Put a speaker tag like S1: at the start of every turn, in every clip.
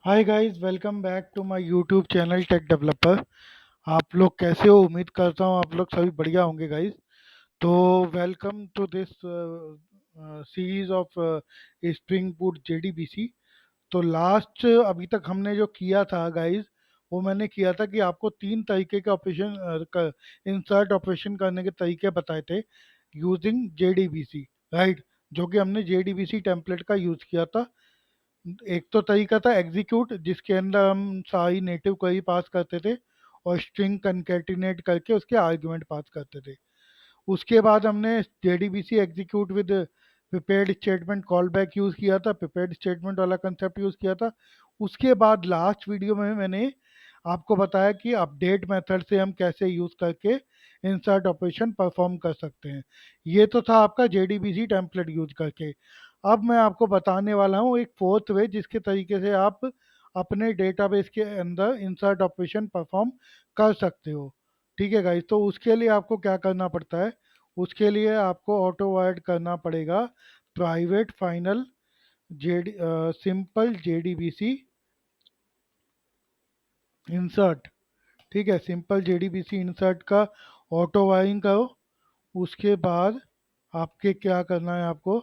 S1: Hi guys, welcome back to my YouTube channel tech developer. आप लोग कैसे हो? उम्मीद करता हूँ आप लोग सभी बढ़िया होंगे गाइस। तो welcome to this series of spring boot JDBC. तो लास्ट अभी तक हमने जो किया था गाइस, वो मैंने किया था कि आपको तीन तरीके के ऑपरेशन इंसर्ट ऑपरेशन करने के तरीके बताए थे यूजिंग जेडीबीसी, राइट। जो कि हमने जेडीबीसी टेम्पलेट का यूज़ किया था। एक तो तरीका था एग्जीक्यूट, जिसके अंदर हम सारी नेटिव क्वेरी पास करते थे और स्ट्रिंग कंकैटिनेट करके उसके आर्गुमेंट पास करते थे। उसके बाद हमने JDBC execute with prepared statement call back use किया था, प्रिपेयर्ड स्टेटमेंट वाला कंसेप्ट यूज़ किया था। उसके बाद लास्ट वीडियो में मैंने आपको बताया कि अपडेट मेथड से हम कैसे यूज़ करके इंसर्ट ऑपरेशन परफॉर्म कर सकते हैं। ये तो था आपका जेडीबीसी टेम्पलेट यूज करके। अब मैं आपको बताने वाला हूँ एक फोर्थ वे, जिसके तरीके से आप अपने डेटाबेस के अंदर इंसर्ट ऑपरेशन परफॉर्म कर सकते हो। ठीक है गाइस, तो उसके लिए आपको क्या करना पड़ता है? उसके लिए आपको ऑटो वायर्ड करना पड़ेगा private final JD simple JDBC insert. ठीक है, सिंपल जेडीबीसी इंसर्ट का ऑटो वायरिंग करो। उसके बाद आपके क्या करना है? आपको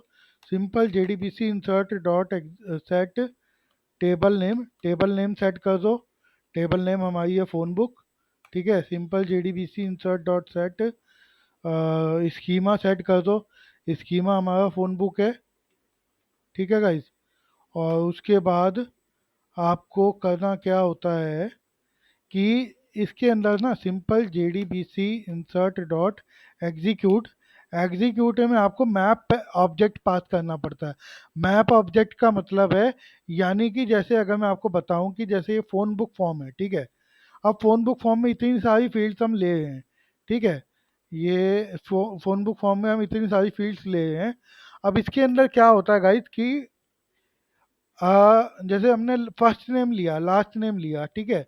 S1: simple JDBC insert dot set table name set कर दो। टेबल नेम हमारी है फ़ोन बुक। ठीक है, simple JDBC insert dot set schema set कर दो। स्कीमा हमारा फ़ोन बुक है। ठीक है गाइज। और उसके बाद आपको करना क्या होता है कि इसके अंदर ना simple JDBC insert dot execute execute में आपको मैप ऑब्जेक्ट पास करना पड़ता है। मैप ऑब्जेक्ट का मतलब है, यानी कि जैसे अगर मैं आपको बताऊं कि जैसे ये फ़ोन बुक फॉर्म है, ठीक है। अब फ़ोन बुक फॉर्म में इतनी सारी फील्ड्स हम ले रहे हैं, ठीक है। ये फ़ोन बुक फॉर्म में हम इतनी सारी फील्ड्स ले रहे हैं। अब इसके अंदर क्या होता है गाइस कि जैसे हमने फर्स्ट नेम लिया, लास्ट नेम लिया, ठीक है।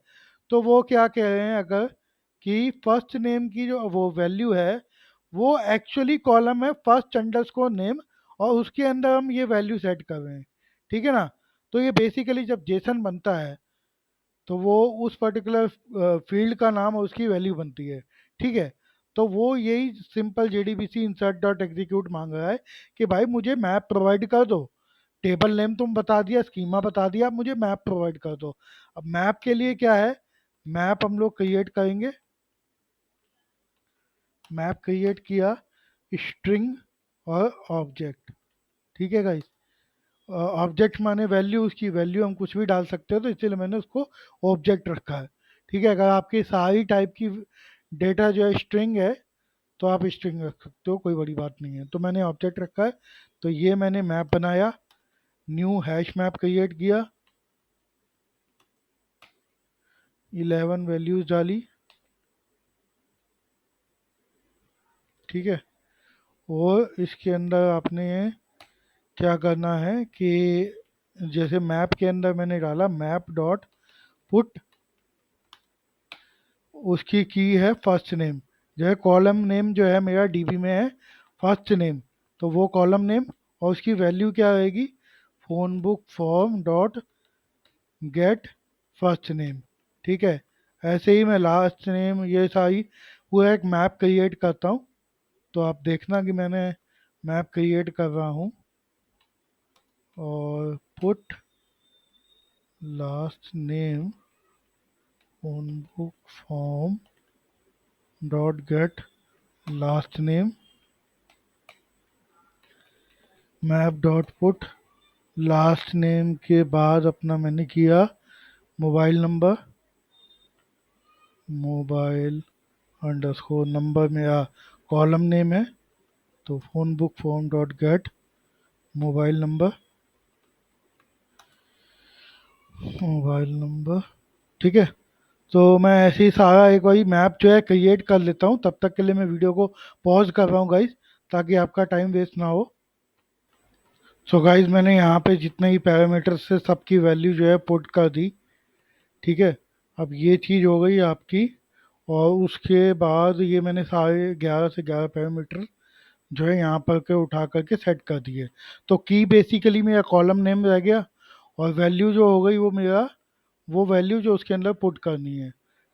S1: तो वो क्या कह रहे हैं अगर कि फर्स्ट नेम की जो वो वैल्यू है, वो एक्चुअली कॉलम है फर्स्ट अंडरस्कोर नेम, और उसके अंदर हम ये वैल्यू सेट कर रहे हैं। ठीक है ना। तो ये बेसिकली जब जेसन बनता है तो वो उस पर्टिकुलर फील्ड का नाम और उसकी वैल्यू बनती है। ठीक है। तो वो यही simple JDBC insert dot execute मांग रहा है कि भाई मुझे मैप प्रोवाइड कर दो। टेबल नेम तुम बता दिया, स्कीमा बता दिया, अब मुझे मैप प्रोवाइड कर दो। अब मैप के लिए क्या है? मैप हम लोग क्रिएट करेंगे। मैप क्रिएट किया, स्ट्रिंग और ऑब्जेक्ट। ठीक है गाइस। ऑब्जेक्ट माने वैल्यू, उसकी वैल्यू हम कुछ भी डाल सकते हो, तो इसीलिए मैंने उसको ऑब्जेक्ट रखा है। ठीक है, अगर आपकी सारी टाइप की डेटा जो है स्ट्रिंग है तो आप स्ट्रिंग रख सकते हो, कोई बड़ी बात नहीं है। तो मैंने ऑब्जेक्ट रखा है। तो ये मैंने मैप बनाया, न्यू हैश मैप क्रिएट किया, 11 वैल्यूज डाली। ठीक है। और इसके अंदर आपने क्या करना है कि जैसे मैप के अंदर मैंने डाला मैप डॉट पुट, उसकी की है फर्स्ट नेम। जो है कॉलम नेम जो है मेरा डीबी में है फर्स्ट नेम, तो वो कॉलम नेम। और उसकी वैल्यू क्या रहेगी? Phone book form dot get first name. ठीक है। ऐसे ही मैं लास्ट नेम ये सारी पूरा एक मैप क्रिएट करता हूँ। तो आप देखना कि मैंने मैप क्रिएट कर रहा हूँ। और put last name phone book form dot gate last name map dot put last name के बाद अपना मैंने किया mobile number, mobile underscore number मेरा कॉलम नेम है, तो phone book form dot gate mobile number, mobile number. ठीक है। तो मैं ऐसे ही सारा एक बारी मैप जो है क्रिएट कर लेता हूँ, तब तक के लिए मैं वीडियो को पॉज कर रहा हूँ गाइज, ताकि आपका टाइम वेस्ट ना हो। सो गाइज मैंने यहाँ पे जितने ही पैरामीटर्स से सबकी वैल्यू जो है पुट कर दी। ठीक है। अब ये चीज़ हो गई आपकी। और उसके बाद ये मैंने सारे 11 से 11 पैरामीटर जो है यहाँ पर के उठा करके सेट कर दिए। तो की बेसिकली मेरा कॉलम नेम रह गया, और वैल्यू जो हो गई वो मेरा वो वैल्यू जो उसके अंदर पुट करनी है।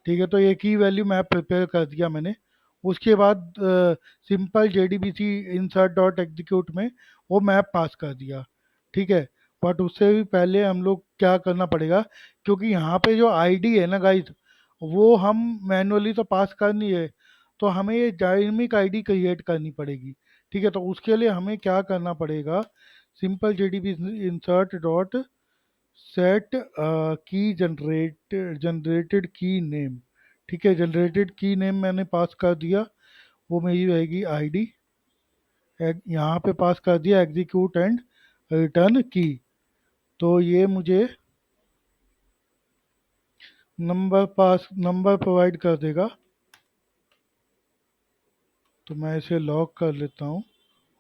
S1: ठीक है, तो एक ही वैल्यू मैप प्रिपेयर कर दिया मैंने। उसके बाद simple JDBC insert dot execute में वो मैप पास कर दिया। ठीक है, बट उससे भी पहले हम लोग क्या करना पड़ेगा, क्योंकि यहाँ पे जो आईडी है ना गाइस, वो हम मैनुअली तो पास करनी है, तो हमें ये डायनेमिक आईडी क्रिएट करनी पड़ेगी। ठीक है, तो उसके लिए हमें क्या करना पड़ेगा, simple JDBC insert dot set की जनरेटेड की नेम। ठीक है, जनरेटेड की नेम मैंने पास कर दिया, वो मेरी रहेगी आईडी। यहाँ पे पास कर दिया एग्जीक्यूट एंड रिटर्न की। तो ये मुझे नंबर प्रोवाइड कर देगा। तो मैं इसे लॉग कर लेता हूँ,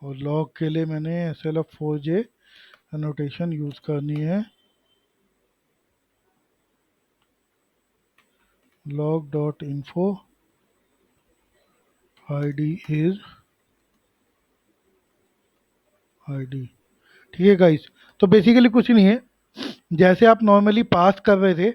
S1: और लॉग के लिए मैंने SLF4J एनोटेशन यूज़ करनी है। log dot info ID is ID. ठीक है गाइस, तो बेसिकली कुछ नहीं है, जैसे आप नॉर्मली पास कर रहे थे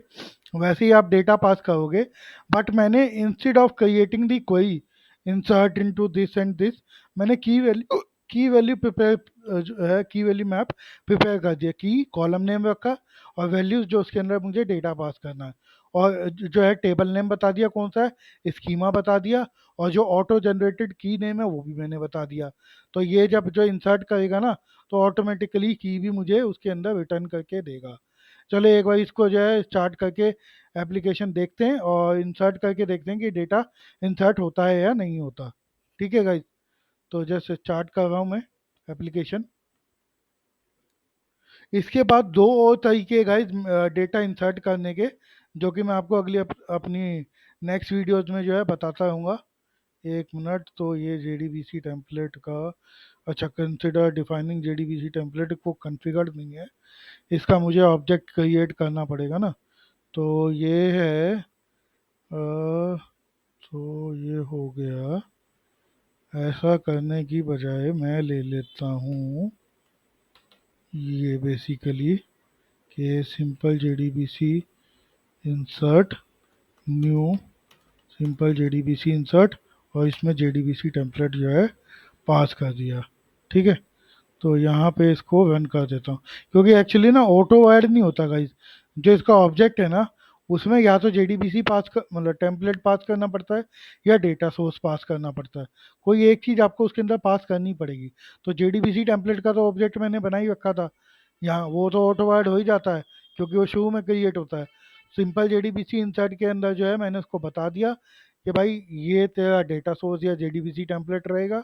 S1: वैसे ही आप डेटा पास करोगे। बट मैंने इंस्टेड ऑफ क्रिएटिंग दी कोई insert into this and this, मैंने की वैल्यू प्रिपेयर जो है की वैल्यू मैप प्रिपेयर कर दिया। की कॉलम नेम रखा, और वैल्यूज जो उसके अंदर मुझे डेटा पास करना है, और जो है टेबल नेम बता दिया कौन सा है, स्कीमा बता दिया, और जो ऑटो जनरेटेड की नेम है वो भी मैंने बता दिया। तो ये जब जो इंसर्ट करेगा ना, तो ऑटोमेटिकली की भी मुझे उसके अंदर रिटर्न करके देगा। चलो एक बार इसको जो है स्टार्ट करके एप्लीकेशन देखते हैं, और इंसर्ट करके देखते हैं कि डेटा इंसर्ट होता है या नहीं होता। ठीक है गाइस, तो जस्ट स्टार्ट कर रहा हूँ मैं एप्लीकेशन। इसके बाद दो और तरीके गाइस डेटा इंसर्ट करने के, जो कि मैं आपको अगली अपनी नेक्स्ट वीडियोज में जो है बताता रहूँगा। एक मिनट, तो ये JDBC टेम्पलेट का, अच्छा, कंसिडर डिफाइनिंग JDBC टेम्पलेट को कॉन्फ़िगर नहीं है, इसका मुझे ऑब्जेक्ट क्रिएट करना पड़ेगा ना। तो ये है तो ये हो गया। ऐसा करने की बजाय मैं ले लेता हूँ ये बेसिकली कि simple JDBC insert new, simple JDBC insert, और इसमें JDBC टेम्पलेट जो है पास कर दिया। ठीक है, तो यहाँ पे इसको रन कर देता हूँ, क्योंकि एक्चुअली ना ऑटो ऐड नहीं होता गाइज। जो इसका ऑब्जेक्ट है ना, उसमें या तो JDBC पास कर मतलब टेम्पलेट पास करना पड़ता है, या डेटा सोर्स पास करना पड़ता है। कोई एक चीज़ आपको उसके अंदर पास करनी पड़ेगी। तो JDBC टेम्पलेट का तो ऑब्जेक्ट मैंने बना ही रखा था, यहाँ वो तो ऑटो ऐड हो ही जाता है, क्योंकि वो शुरू में क्रिएट होता है। सिंपल JDBC इंसर्ट के अंदर जो है मैंने उसको बता दिया कि भाई ये तेरा डेटा सोर्स या JDBC टेम्पलेट रहेगा,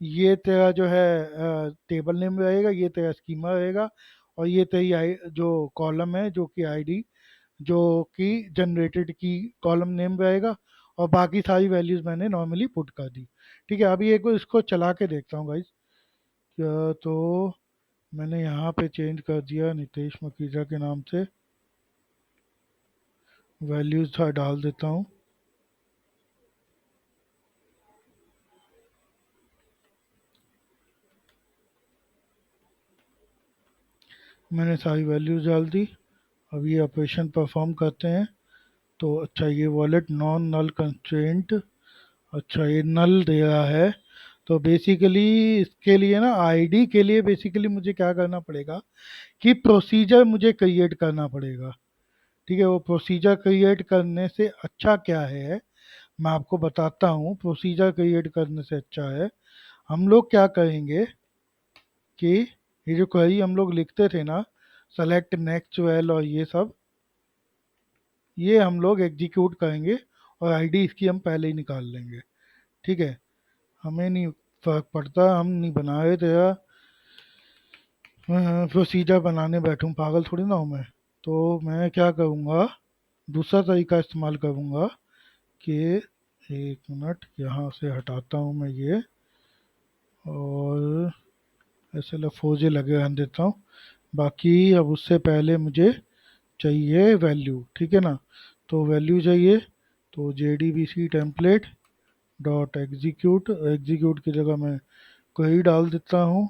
S1: ये तेरा जो है टेबल नेम रहेगा, ये तेरा स्कीमा रहेगा, और ये तेरी जो कॉलम है जो कि आईडी, जो कि जनरेटेड की कॉलम नेम रहेगा, और बाकी सारी वैल्यूज मैंने नॉर्मली पुट कर दी। ठीक है, अभी एक बार इसको चला के देखता हूँ गाइस। तो मैंने यहाँ पे चेंज कर दिया नितेश मकीजा के नाम से, वैल्यूज था डाल देता हूँ। मैंने सारी वैल्यूज डाल दी। अब ये ऑपरेशन परफॉर्म करते हैं। तो अच्छा, ये वॉलेट नॉन नल कंस्ट्रेंट, अच्छा ये नल दे रहा है। तो बेसिकली इसके लिए ना, आईडी के लिए बेसिकली मुझे क्या करना पड़ेगा कि प्रोसीजर मुझे क्रिएट करना पड़ेगा। ठीक है, वो प्रोसीजर क्रिएट करने से अच्छा क्या है, मैं आपको बताता हूँ। प्रोसीजर क्रिएट करने से अच्छा है, हम लोग क्या करेंगे कि ये जो क्वेरी हम लोग लिखते थे ना, सेलेक्ट नेक्स्ट वेल और ये सब, ये हम लोग एग्जीक्यूट करेंगे, और आईडी इसकी हम पहले ही निकाल लेंगे। ठीक है, हमें नहीं फर्क पड़ता, हम नहीं बना रहे तेरा प्रोसीजर बनाने बैठूं, पागल थोड़ी ना हूँ मैं। तो मैं क्या करूँगा, दूसरा तरीका इस्तेमाल करूँगा कि एक मिनट, यहाँ से हटाता हूँ मैं ये, और SLF4J लगे रहने देता हूँ। बाकी अब उससे पहले मुझे चाहिए वैल्यू। ठीक है ना, तो वैल्यू चाहिए, तो JDBC template dot execute, execute की जगह मैं क्वेरी डाल देता हूँ,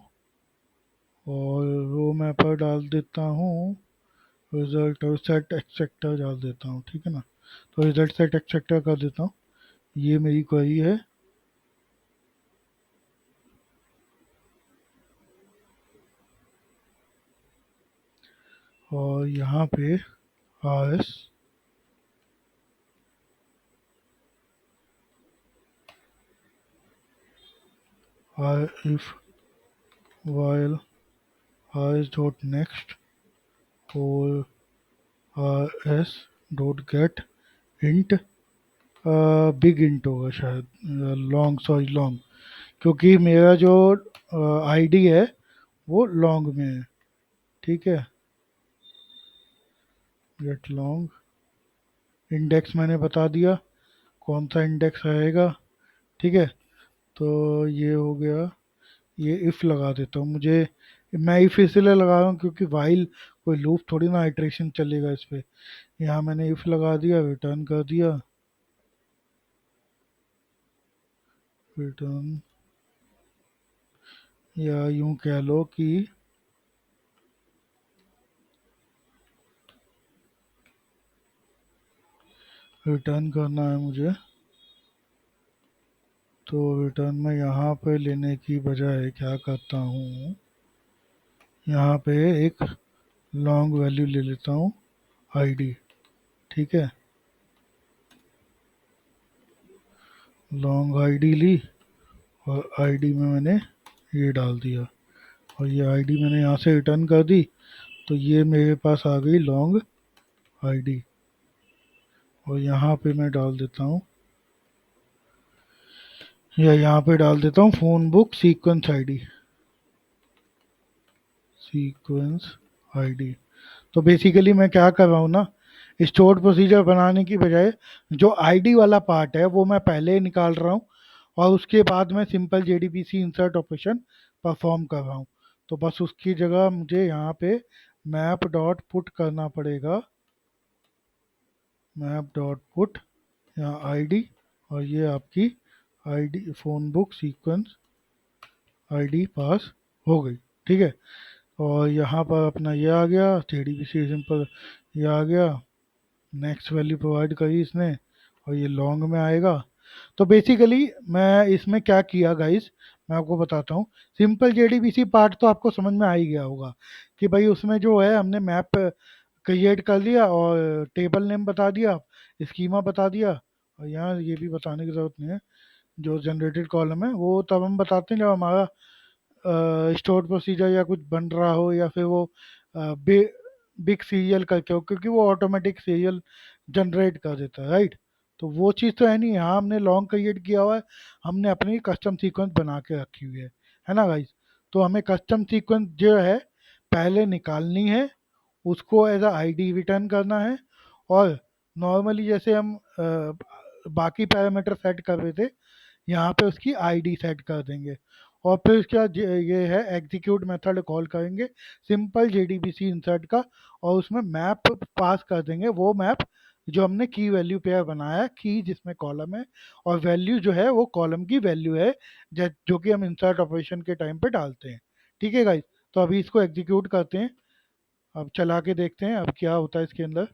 S1: और रो मैपर डाल देता हूँ रिजल्ट और सेट एक्सेक्टर डाल देता हूँ, ठीक है ना। तो रिजल्ट सेट एक्सेक्टर कर देता हूँ। ये मेरी क्वेरी है। और यहाँ पे are if while rs dot next or rs dot get int, big int होगा शायद, लॉन्ग, सॉरी लॉन्ग, क्योंकि मेरा जो आईडी है वो लॉन्ग में है, ठीक है। गेट लॉन्ग, इंडेक्स मैंने बता दिया कौन सा इंडेक्स रहेगा, ठीक है। तो ये हो गया। ये इफ़ लगा देता हूँ, मुझे मैं इफ़ इसलिए लगा रहा हूँ क्योंकि वाइल कोई लूप थोड़ी ना आइट्रेशन चलेगा इस पे। यहाँ मैंने इफ़ लगा दिया, रिटर्न कर दिया, रिटर्न, या यूं कह लो कि रिटर्न करना है मुझे। तो रिटर्न में यहाँ पे लेने की बजाय क्या करता हूँ, यहाँ पे एक लॉन्ग वैल्यू ले लेता हूँ, आईडी, ठीक है। लॉन्ग आईडी ली और आईडी में मैंने ये डाल दिया, और ये आईडी मैंने यहाँ से रिटर्न कर दी। तो ये मेरे पास आ गई लॉन्ग आईडी। और यहाँ पे मैं डाल देता हूँ, या यहाँ पे डाल देता हूँ phone book sequence ID, sequence ID. तो बेसिकली मैं क्या कर रहा हूँ ना, स्टोर प्रोसीजर बनाने की बजाय जो आईडी वाला पार्ट है वो मैं पहले निकाल रहा हूँ, और उसके बाद मैं simple JDBC insert operation perform कर रहा हूँ। तो बस उसकी जगह मुझे यहाँ पे मैप डॉट पुट करना पड़ेगा, मैप डॉट पुट यहाँ आईडी, और ये आपकी ID phone book sequence ID पास हो गई, ठीक है। और यहाँ पर अपना ये आ गया जेडीबीसी सिंपल, ये आ गया, नेक्स्ट वैल्यू प्रोवाइड करी इसने, और ये लॉन्ग में आएगा। तो बेसिकली मैं इसमें क्या किया गाइस, मैं आपको बताता हूँ। सिंपल जेडीबीसी पार्ट तो आपको समझ में आ ही गया होगा कि भाई उसमें जो है हमने मैप क्रिएट कर लिया और टेबल नेम बता दिया, स्कीमा बता दिया, और यहाँ ये भी बताने की ज़रूरत नहीं है, जो जनरेटेड कॉलम है वो तब हम बताते हैं जब हमारा स्टोर प्रोसीजर या कुछ बन रहा हो, या फिर वो बिग सीरियल करके हो, क्योंकि वो ऑटोमेटिक सीरियल जनरेट कर देता है, राइट। तो वो चीज़ तो है नहीं, यहाँ हमने लॉन्ग क्रिएट किया हुआ है, हमने अपनी कस्टम सीक्वेंस बना के रखी हुई है ना गाइस। तो हमें कस्टम सीक्वेंस जो है पहले निकालनी है, उसको एज अ आईडी रिटर्न करना है, और नॉर्मली जैसे हम बाकी पैरामीटर सेट कर रहे थे, यहाँ पे उसकी आईडी सेट कर देंगे। और फिर उसके बाद ये है एग्जीक्यूट मेथड कॉल करेंगे सिंपल जेडीबीसी इंसर्ट का, और उसमें मैप पास कर देंगे, वो मैप जो हमने की वैल्यू पेयर बनाया है, की जिसमें कॉलम है, और वैल्यू जो है वो कॉलम की वैल्यू है, जो कि हम इंसर्ट ऑपरेशन के टाइम पे डालते हैं, ठीक है गाइस। तो अभी इसको एग्जीक्यूट करते हैं, अब चला के देखते हैं अब क्या होता है इसके अंदर।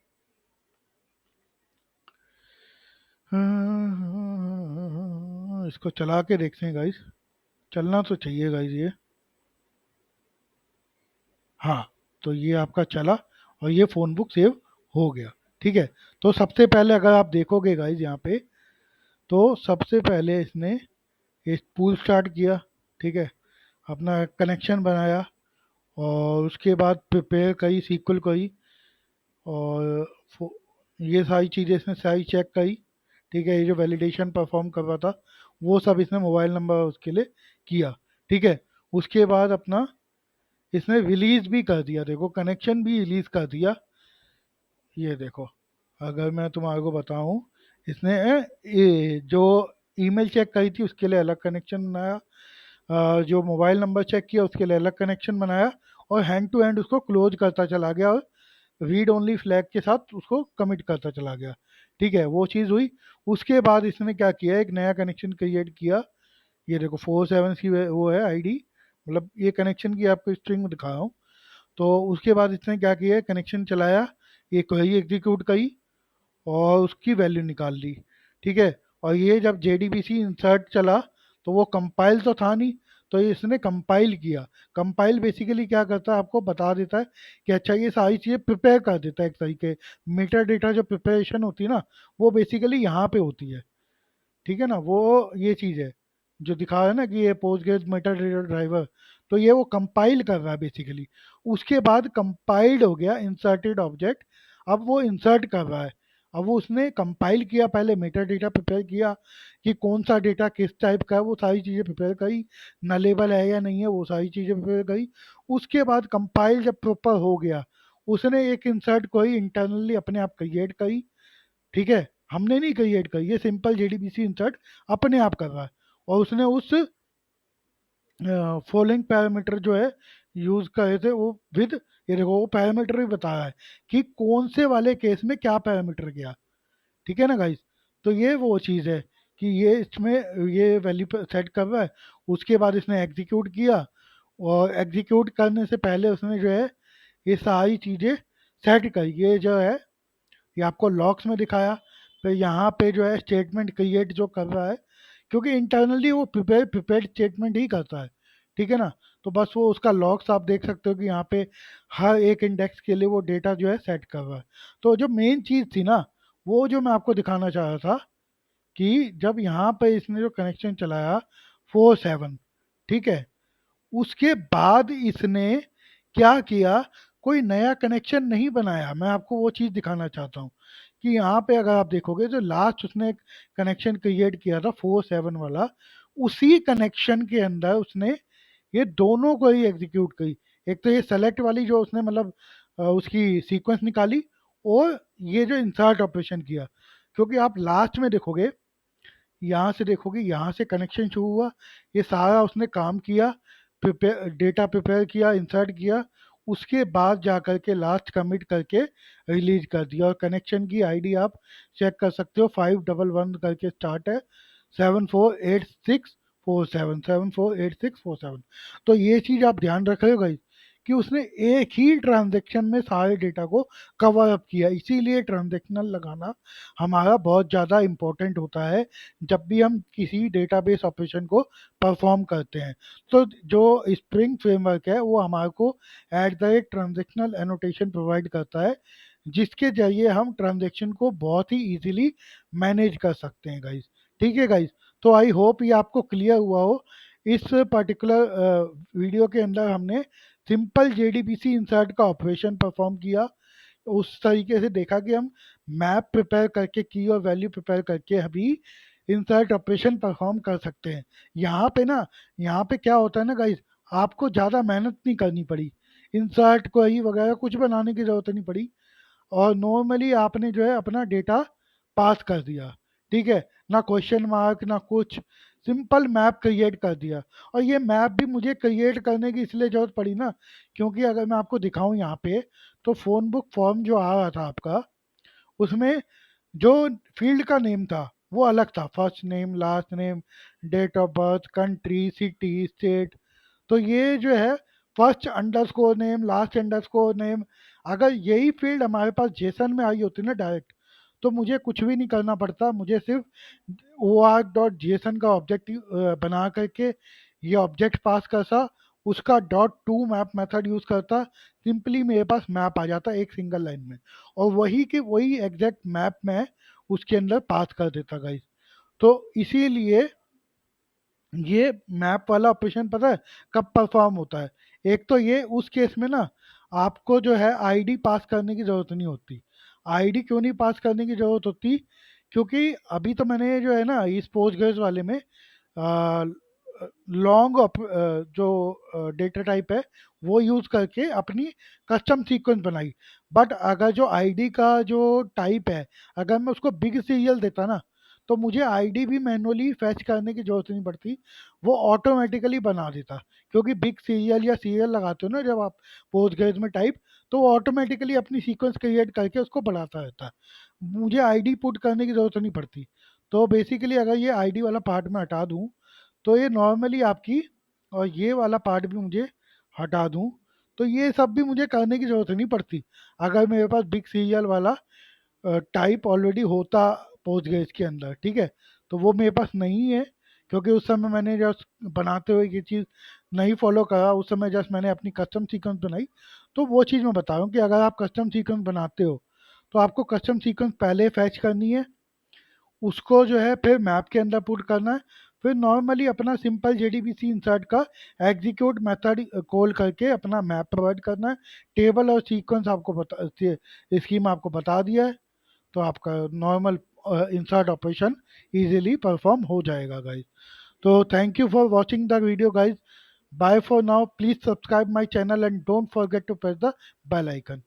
S1: इसको चला के देखते हैं गाइस, चलना तो चाहिए गाइस ये। हाँ, तो ये आपका चला, और ये फ़ोन बुक सेव हो गया, ठीक है। तो सबसे पहले अगर आप देखोगे गाइस यहाँ पे, तो सबसे पहले इसने एक पूल स्टार्ट किया, ठीक है, अपना कनेक्शन बनाया, और उसके बाद प्रिपेयर करी, सीक्वल करी, और ये सारी चीज़ें इसने सारी चेक करी, ठीक है। ये जो वैलिडेशन परफॉर्म कर रहा था वो सब इसने मोबाइल नंबर उसके लिए किया, ठीक है। उसके बाद अपना इसने रिलीज भी कर दिया, देखो कनेक्शन भी रिलीज कर दिया। ये देखो, अगर मैं तुम्हारे को बताऊं, इसने ये जो ईमेल चेक करी थी उसके लिए अलग कनेक्शन बनाया, जो मोबाइल नंबर चेक किया उसके लिए अलग कनेक्शन बनाया, और हैंड टू हैंड उसको क्लोज करता चला गया, और रीड ओनली फ्लैग के साथ उसको कमिट करता चला गया, ठीक है। वो चीज़ हुई। उसके बाद इसने क्या किया, एक नया कनेक्शन क्रिएट किया। ये देखो 47 की वो है आईडी, मतलब ये कनेक्शन की आपको स्ट्रिंग दिखा रहा हूँ। तो उसके बाद इसने क्या किया, कनेक्शन चलाया, ये क्वेरी एग्जीक्यूट करी और उसकी वैल्यू निकाल ली। ठीक है, और ये जब JDBC इंसर्ट चला तो वो कंपाइल तो था नहीं, तो इसने कंपाइल किया। कंपाइल बेसिकली क्या करता है, आपको बता देता है कि अच्छा ये सारी चीज़ें प्रिपेयर कर देता है एक तरीके। मीटर डेटा जो प्रिपरेशन होती है ना, वो बेसिकली यहाँ पे होती है। ठीक है ना, वो ये चीज़ है जो दिखा रहा है ना कि ये पोस्टग्रेज मेटा डेटा ड्राइवर। तो ये वो कंपाइल कर रहा है बेसिकली। उसके बाद कंपाइल्ड हो गया इंसर्टेड ऑब्जेक्ट, अब वो इंसर्ट कर रहा है। अब वो उसने कंपाइल किया, पहले मेटा डेटा प्रिपेयर किया कि कौन सा डेटा किस टाइप का है, वो सारी चीज़ें प्रिपेयर करी, नलेबल है या नहीं है वो सारी चीज़ें प्रिपेयर करी। उसके बाद कंपाइल जब प्रॉपर हो गया, उसने एक इंसर्ट कोई इंटरनली अपने आप क्रिएट करी। ठीक है, हमने नहीं क्रिएट करी, ये सिंपल JDBC इंसर्ट अपने आप कर रहा है। और उसने उस फॉलोइंग पैरामीटर जो है यूज करे थे वो विद, ये देखो वो पैरामीटर भी बता रहा है कि कौन से वाले केस में क्या पैरामीटर गया। ठीक है ना गाइस, तो ये वो चीज़ है कि ये इसमें ये वैल्यू सेट कर रहा है। उसके बाद इसने एग्जीक्यूट किया, और एग्जीक्यूट करने से पहले उसने जो है ये सारी चीज़ें सेट करी। ये जो है ये आपको लॉक्स में दिखाया, फिर यहाँ पे जो है स्टेटमेंट क्रिएट जो कर रहा है, क्योंकि इंटरनली वो प्रिपेयर्ड स्टेटमेंट ही करता है। ठीक है ना, तो बस वो उसका लॉग्स आप देख सकते हो कि यहाँ पे हर एक इंडेक्स के लिए वो डेटा जो है सेट कर रहा है। तो जो मेन चीज़ थी ना, वो जो मैं आपको दिखाना चाह रहा था कि जब यहाँ पे इसने जो कनेक्शन चलाया 4 7, ठीक है, उसके बाद इसने क्या किया, कोई नया कनेक्शन नहीं बनाया। मैं आपको वो चीज़ दिखाना चाहता हूँ कि यहाँ पे अगर आप देखोगे जो लास्ट उसने कनेक्शन क्रिएट किया था 4 7 वाला, उसी कनेक्शन के अंदर उसने ये दोनों को ही एग्जीक्यूट करी। एक तो ये सेलेक्ट वाली जो उसने मतलब उसकी सीक्वेंस निकाली, और ये जो इंसर्ट ऑपरेशन किया। क्योंकि आप लास्ट में देखोगे, यहाँ से देखोगे, यहाँ से कनेक्शन शुरू हुआ, ये सारा उसने काम किया, प्रिपेयर डेटा प्रिपेयर किया, इंसर्ट किया, उसके बाद जा कर के लास्ट कमिट करके रिलीज कर दिया। और कनेक्शन की आईडी आप चेक कर सकते हो, 511 करके स्टार्ट है, 748647 तो ये चीज़ आप ध्यान रखिएगा कि उसने एक ही ट्रांजेक्शन में सारे डेटा को कवर अप किया। इसीलिए ट्रांजेक्शनल लगाना हमारा बहुत ज़्यादा इम्पोर्टेंट होता है जब भी हम किसी डेटाबेस ऑपरेशन को परफॉर्म करते हैं। तो जो स्प्रिंग फ्रेमवर्क है वो हमारे को at the rate transactional annotation provide करता है, जिसके जरिए हम ट्रांजेक्शन को बहुत ही इजीली मैनेज कर सकते हैं गाइस। ठीक है गाइस, तो आई होप ये आपको क्लियर हुआ हो। इस पर्टिकुलर वीडियो के अंदर हमने सिंपल JDBC इंसर्ट का ऑपरेशन परफॉर्म किया। उस तरीके से देखा कि हम मैप प्रिपेयर करके की और वैल्यू प्रिपेयर करके अभी इंसर्ट ऑपरेशन परफॉर्म कर सकते हैं। यहाँ पे ना, यहाँ पे क्या होता है ना गाइस, आपको ज़्यादा मेहनत नहीं करनी पड़ी, इंसर्ट क्वेरी वगैरह कुछ बनाने की ज़रूरत नहीं पड़ी, और नॉर्मली आपने जो है अपना डेटा पास कर दिया। ठीक है, ना क्वेश्चन मार्क ना कुछ, सिंपल मैप क्रिएट कर दिया। और ये मैप भी मुझे क्रिएट करने की इसलिए ज़रूरत पड़ी ना, क्योंकि अगर मैं आपको दिखाऊं यहाँ पे, तो फ़ोन बुक फॉर्म जो आ रहा था आपका, उसमें जो फील्ड का नेम था वो अलग था, first name, last name, date of birth, country, city, state. तो ये जो है first underscore name, last underscore name, अगर यही फील्ड हमारे पास जेसन में आई होती ना डायरेक्ट, तो मुझे कुछ भी नहीं करना पड़ता, मुझे सिर्फ org.json का ऑब्जेक्ट बना करके ये ऑब्जेक्ट पास करता, उसका .to मैप मेथड यूज़ करता, सिंपली मेरे पास मैप आ जाता एक सिंगल लाइन में, और वही के वही एग्जैक्ट मैप में उसके अंदर पास कर देता गाइस। तो इसीलिए ये मैप वाला ऑपरेशन पता है कब परफॉर्म होता है, एक तो ये उस केस में ना आपको जो है आईडी पास करने की ज़रूरत नहीं होती। आईडी क्यों नहीं पास करने की ज़रूरत होती, क्योंकि अभी तो मैंने जो है ना इस पोस्टग्रेस वाले में लॉन्ग जो डेटा टाइप है वो यूज़ करके अपनी कस्टम सीक्वेंस बनाई। बट अगर जो आईडी का जो टाइप है, अगर मैं उसको बिग सीरियल देता ना, तो मुझे आईडी भी मैनुअली फैच करने की ज़रूरत नहीं पड़ती, वो ऑटोमेटिकली बना देता। क्योंकि बिग सीरियल या सीरियल लगाते हो ना जब आप पोस्टग्रेस में टाइप, तो वो ऑटोमेटिकली अपनी सीक्वेंस क्रिएट करके उसको बढ़ाता रहता है, मुझे आईडी पुट करने की ज़रूरत नहीं पड़ती। तो बेसिकली अगर ये आईडी वाला पार्ट मैं हटा दूँ, तो ये नॉर्मली आपकी, और ये वाला पार्ट भी मुझे हटा दूँ, तो ये सब भी मुझे करने की ज़रूरत नहीं पड़ती अगर मेरे पास बिग सीरियल वाला टाइप ऑलरेडी होता पोस्टग्रेज के अंदर, ठीक है। तो वो मेरे पास नहीं है, क्योंकि उस समय मैंने जस्ट बनाते हुए ये चीज़ नहीं फॉलो करा, उस समय जस्ट मैंने अपनी कस्टम सीक्वेंस बनाई। तो वो चीज़ मैं बता रहा हूँ कि अगर आप कस्टम सीक्वेंस बनाते हो तो आपको कस्टम सीक्वेंस पहले फैच करनी है, उसको जो है फिर मैप के अंदर पुट करना है, फिर नॉर्मली अपना सिंपल जेडीबीसी इंसर्ट का एग्जीक्यूट मेथड कॉल करके अपना मैप प्रोवाइड करना है। टेबल और सीक्वेंस आपको बता, स्कीम आपको बता दिया है, तो आपका normal insert operation easily perform हो जाएगा गाइज। तो thank you for watching the video guys. Bye for now, please subscribe my channel and don't forget to press the bell icon.